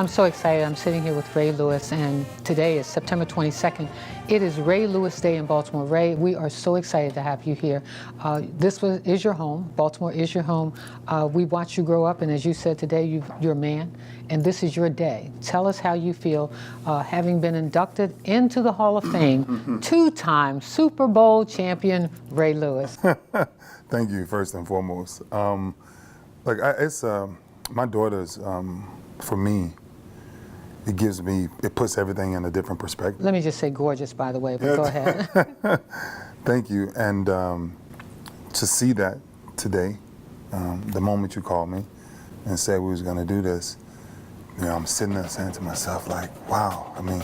I'm so excited. I'm sitting here with Ray Lewis, and today is September 22nd. It is Ray Lewis Day in Baltimore. Ray, we are so excited to have you here. Is your home. Baltimore is your home. We watched you grow up, and as you said today, you're a man, and this is your day. Tell us how you feel having been inducted into the Hall of Fame, two-time Super Bowl champion Ray Lewis. Thank you, first and foremost. My daughter's, for me, it puts everything in a different perspective. Let me just say gorgeous, by the way, but go ahead. Thank you. And to see that today, the moment you called me and said we was going to do this, you know, I'm sitting there saying to myself, like, wow, I mean,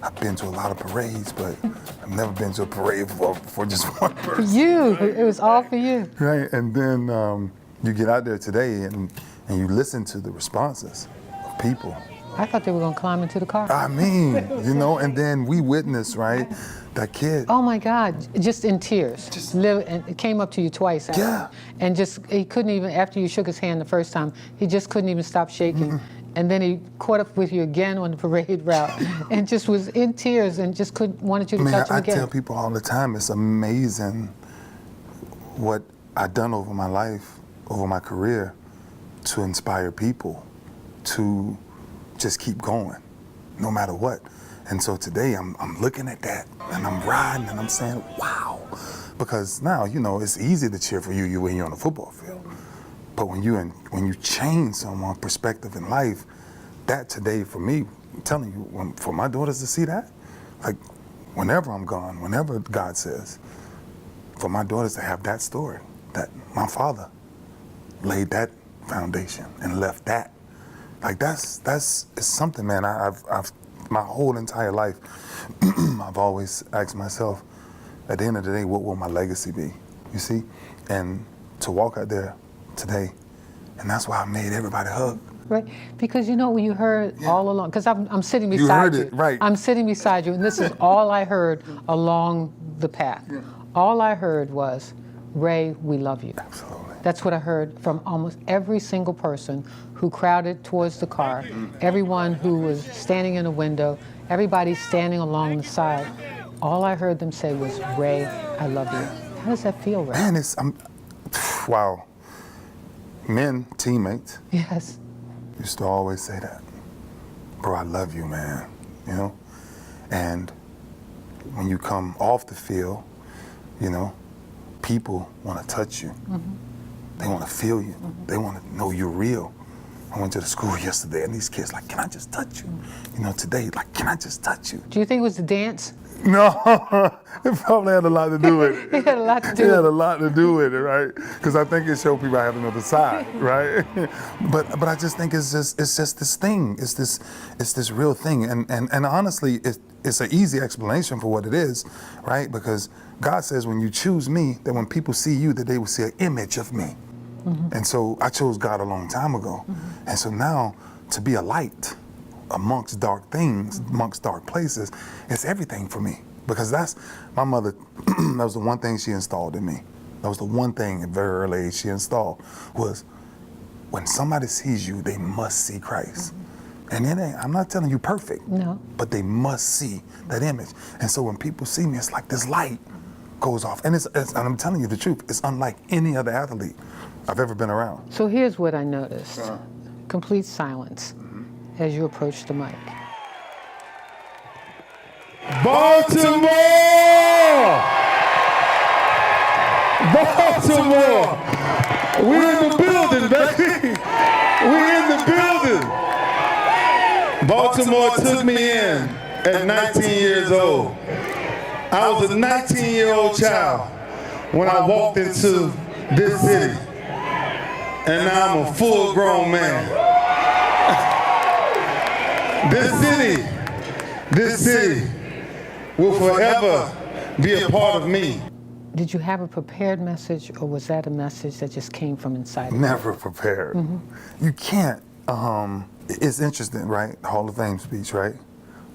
I've been to a lot of parades, but I've never been to a parade for just one person. It was all for you. Right, and then you get out there today and you listen to the responses of people. I thought they were going to climb into the car. I mean, you know, and then we witnessed, right, that kid. Oh my God, just in tears. And it came up to you twice. Yeah. And he couldn't even, after you shook his hand the first time, he just couldn't even stop shaking. And then he caught up with you again on the parade route and just was in tears and just wanted you to touch him again. I tell people all the time, it's amazing what I've done over my life, over my career, to inspire people to just keep going, no matter what. And so today I'm looking at that and I'm riding and I'm saying, wow. Because now, you know, it's easy to cheer for you when you're on the football field. But when you change someone's perspective in life, that today for me, I'm telling you, for my daughters to see that, like whenever I'm gone, whenever God says, for my daughters to have that story, that my father laid that foundation and left that. Like it's something, man. I've my whole entire life, I've always asked myself, at the end of the day, what will my legacy be? You see, and to walk out there today, and that's why I made everybody hug. Right, because you know when you heard all along, because I'm sitting beside you. You heard it, right. I'm sitting beside you, and this is all I heard along the path. Yeah. All I heard was, Ray, we love you. Absolutely. That's what I heard from almost every single person who crowded towards the car, everyone who was standing in a window, everybody standing along the side. All I heard them say was, Ray, I love you. How does that feel, Ray? Man, wow. Men, teammates. Yes. Used to always say that. Bro, I love you, man, you know? And when you come off the field, you know, people want to touch you. They want to feel you. They want to know you're real. I went to the school yesterday and these kids like, can I just touch you? You know, today, like, can I just touch you? Do you think it was the dance? No, it probably had a lot to do with it. It had a lot to do with it. It had a lot to do with it, right? Because I think it showed people I have another side, right? But I just think it's just this thing. It's this real thing. And honestly, it's an easy explanation for what it is, right? Because God says when you choose me, that when people see you, that they will see an image of me. And so I chose God a long time ago. And so now to be a light amongst dark things, amongst dark places, it's everything for me. Because that's my mother, that was the one thing she installed in me. That was the one thing at very early age she installed was when somebody sees you, they must see Christ. And I'm not telling you perfect, no, but they must see that image. And so when people see me, it's like this light goes off. And and I'm telling you the truth, it's unlike any other athlete I've ever been around. So here's what I noticed. Complete silence as you approach the mic. Baltimore! Baltimore! We're in the building, baby! We're in the building! Baltimore took me in at 19 years old. I was a 19-year-old child when I walked into this city. And now I'm a full-grown man. This city will forever be a part of me. Did you have a prepared message, or was that a message that just came from inside? Never prepared. You can't. It's interesting, right? Hall of Fame speech, right?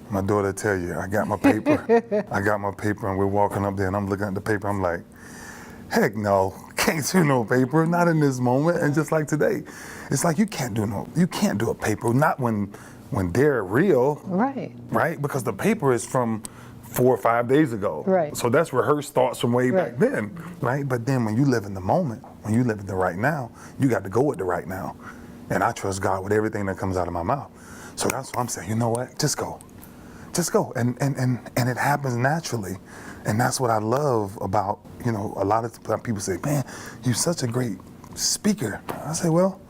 My daughter tell you, I got my paper. And we're walking up there, and I'm looking at the paper. I'm like, heck no, can't do no paper, not in this moment. And just like today, it's like you can't do a paper, not when when they're real, Right. right? Because the paper is from 4 or 5 days ago. Right. So that's rehearsed thoughts from way Right. back then, right? But then when you live in the moment, when you live in the right now, you got to go with the right now. And I trust God with everything that comes out of my mouth. So that's what I'm saying. You know what? Just go. Just go. And it happens naturally. And that's what I love about, you know, a lot of people say, man, you're such a great speaker. I say, well,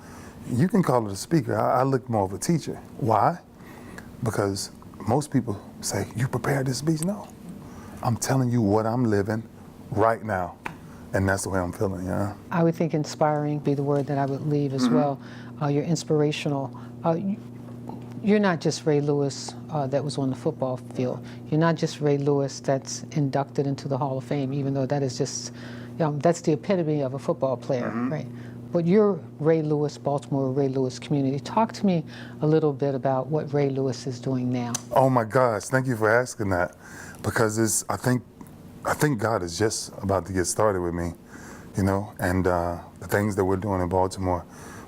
you can call it a speaker. I look more of a teacher. Why? Because most people say, you prepared this speech? No. I'm telling you what I'm living right now. And that's the way I'm feeling, yeah. I would think inspiring be the word that I would leave as well. You're inspirational. You're not just Ray Lewis that was on the football field. You're not just Ray Lewis that's inducted into the Hall of Fame, even though that is just, that's the epitome of a football player, right? But you're Ray Lewis, Baltimore Ray Lewis community. Talk to me a little bit about what Ray Lewis is doing now. Oh my gosh, thank you for asking that. Because I think God is just about to get started with me, you know, and the things that we're doing in Baltimore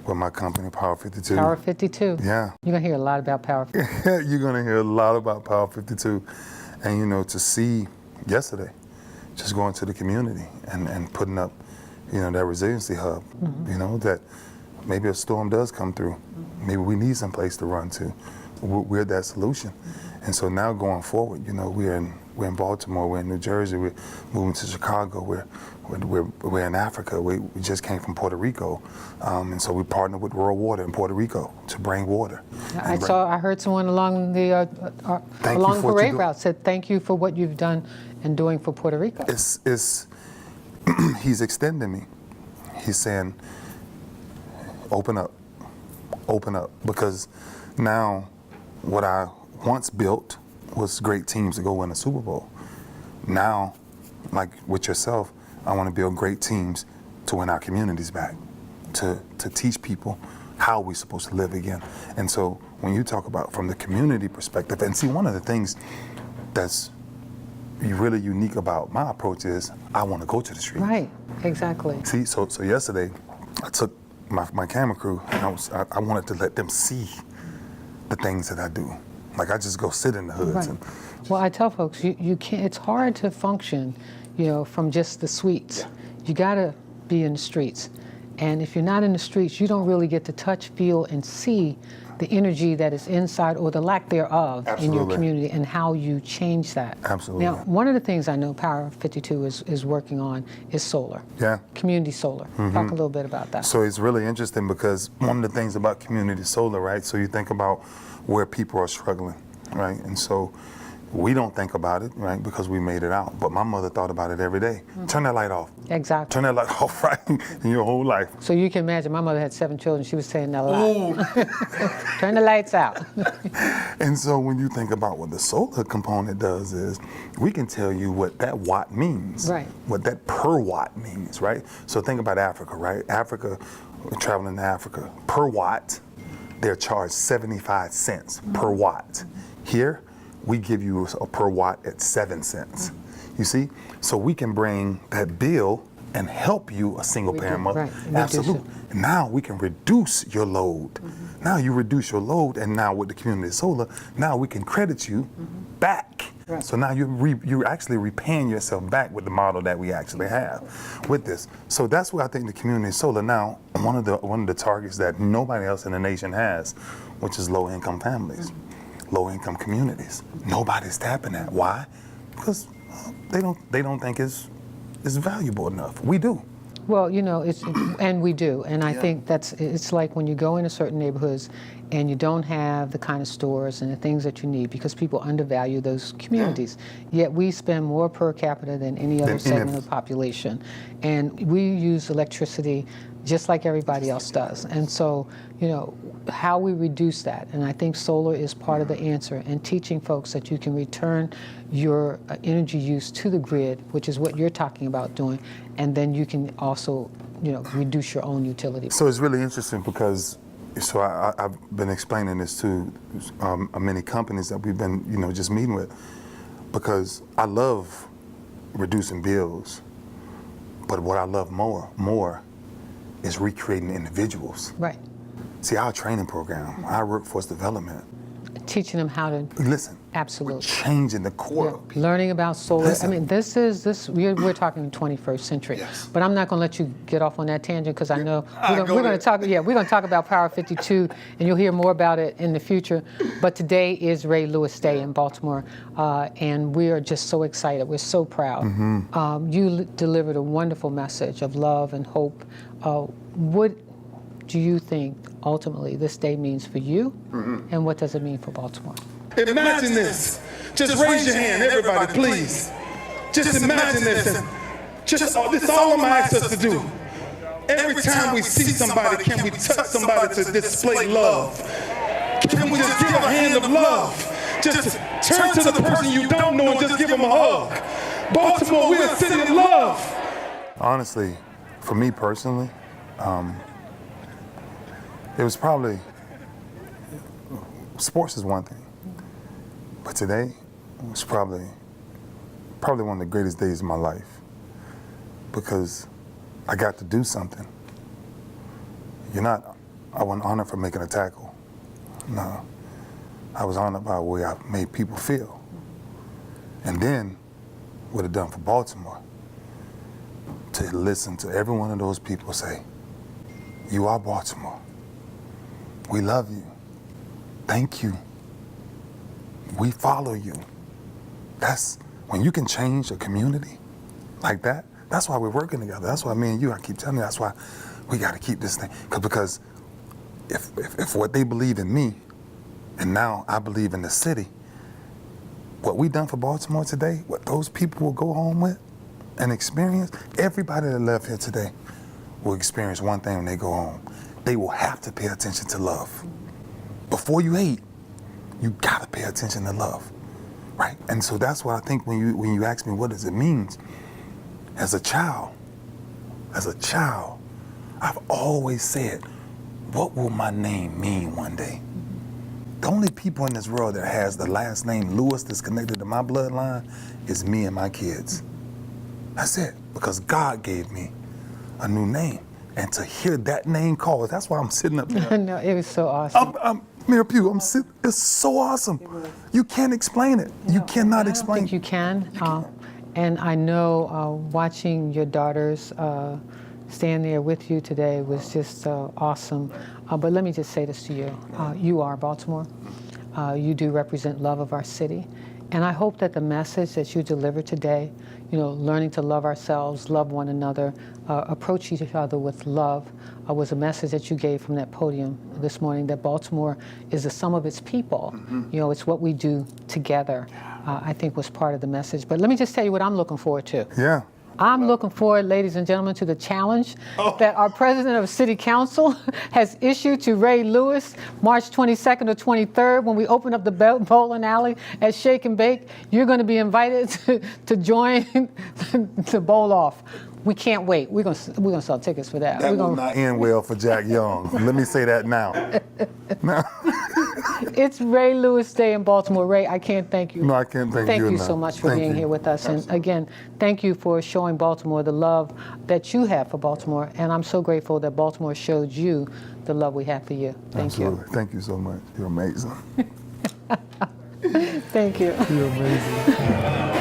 with my company, Power 52. Power 52. Yeah. You're going to hear a lot about Power 52. You're going to hear a lot about Power 52. And, you know, to see yesterday, just going to the community and putting up, you know, that resiliency hub, you know, that maybe a storm does come through. Maybe we need some place to run to. We're that solution. And so now going forward, you know, we're in Baltimore, we're in New Jersey, we're moving to Chicago, we're in Africa, we just came from Puerto Rico, and so we partnered with World Water in Puerto Rico to bring water. I heard someone along the parade route said thank you for what you've done and doing for Puerto Rico. He's extending me. He's saying, open up, because now what I once built was great teams to go win a Super Bowl. Now, like with yourself, I want to build great teams to win our communities back, to teach people how we're supposed to live again. And so when you talk about from the community perspective, and see, one of the things that's really unique about my approach is I want to go to the street. Right, exactly. See, so yesterday I took my camera crew and I wanted to let them see the things that I do. Like I just go sit in the hoods. Right. Well, I tell folks, you can't. It's hard to function, you know, from just the suites. You got to be in the streets, and if you're not in the streets, you don't really get to touch, feel, and see the energy that is inside or the lack thereof in your community and how you change that. Absolutely. Now, one of the things I know Power 52 is working on is solar. Yeah. Community solar. Talk a little bit about that. So it's really interesting because one of the things about community solar, right? So you think about where people are struggling, right? And so we don't think about it, right? Because we made it out. But my mother thought about it every day. Turn that light off. Exactly. Turn that light off, right? In your whole life. So you can imagine, my mother had 7 children. She was saying that a lot. Turn the lights out. And so when you think about what the solar component does is, we can tell you what that watt means. Right. What that per watt means, right? So think about Africa, right? Africa, we're traveling to Africa. Per watt, they're charged 7.5 cents per watt. Here, we give you a per watt at 7 cents. You see? So we can bring that bill and help you, a single parent mother. Right. Absolutely. Now we can reduce your load. Now you reduce your load, and now with the community solar, now we can credit you back. Right. So now you're actually repaying yourself back with the model that we actually have with this. So that's where I think the community solar now, one of the targets that nobody else in the nation has, which is low-income families. Low-income communities. Nobody's tapping that. Why? Because they don't think it's valuable enough. We do. Well, you know, and we do, and I think it's like when you go into certain neighborhoods and you don't have the kind of stores and the things that you need because people undervalue those communities. Yet we spend more per capita than any other segment of the population, and we use electricity just like everybody else does. And so, you know, how we reduce that, and I think solar is part of the answer, and teaching folks that you can return your energy use to the grid, which is what you're talking about doing, and then you can also, you know, reduce your own utility. So it's really interesting because, so I've been explaining this to many companies that we've been, you know, just meeting with, because I love reducing bills, but what I love more is recreating individuals. Right. See, our training program, our workforce development, teaching them how to, Listen, absolutely. changing the core Yeah, of people. learning about solar. Listen. I mean, we're talking 21st century. Yes. But I'm not going to let you get off on that tangent because I know go we're going to ahead. talk. Yeah, we're going to talk about Power 52, and you'll hear more about it in the future. But today is Ray Lewis Day in Baltimore, and we are just so excited. We're so proud. You delivered a wonderful message of love and hope. What do you think ultimately this day means for you, and what does it mean for Baltimore? Imagine this. Just raise your hand, everybody, please. Just imagine this. And this is all I'm gonna ask us to do. Every time we see somebody, can we touch somebody to display love? Can we just give a hand of love? Just turn to the person you don't know and just give them a hug. Baltimore, we're a city of love. Honestly, for me personally, it was probably, sports is one thing, but today was probably one of the greatest days of my life because I got to do something. I wasn't honored for making a tackle. No, I was honored by the way I made people feel. And then what it done for Baltimore, to listen to every one of those people say, you are Baltimore. We love you. Thank you. We follow you. That's when you can change a community like that. That's why we're working together. That's why me and you, I keep telling you, that's why we got to keep this thing. Because if what they believe in me, and now I believe in the city, what we done for Baltimore today, what those people will go home with and experience, everybody that left here today will experience one thing when they go home. They will have to pay attention to love. Before you hate, you gotta pay attention to love, right? And so that's what I think when you ask me what does it mean, as a child, I've always said, what will my name mean one day? The only people in this world that has the last name Lewis that's connected to my bloodline is me and my kids. That's it, because God gave me a new name. And to hear that name called, that's why I'm sitting up there. No, it was so awesome. Mayor Pugh, it's so awesome. You can't explain it. You cannot I explain don't think you can. And I know watching your daughters stand there with you today was just awesome. But let me just say this to you. You are Baltimore. You do represent love of our city. And I hope that the message that you delivered today, learning to love ourselves, love one another, approach each other with love, was a message that you gave from that podium this morning, that Baltimore is the sum of its people. It's what we do together, I think was part of the message. But let me just tell you what I'm looking forward to. Yeah. I'm looking forward, ladies and gentlemen, to the challenge that our president of City Council has issued to Ray Lewis, March 22nd or 23rd, when we open up the bowling alley at Shake and Bake. You're going to be invited to join to bowl off. We can't wait. We're gonna sell tickets for that. That will not end well for Jack Young. Let me say that now. It's Ray Lewis Day in Baltimore. Ray, I can't thank you. No, I can't thank you Thank you enough. so much for Thank being you. here with us. And again, thank you for showing Baltimore the love that you have for Baltimore. And I'm so grateful that Baltimore showed you the love we have for you. Thank Absolutely. Thank you so much. You're amazing. you. Thank you. You're amazing.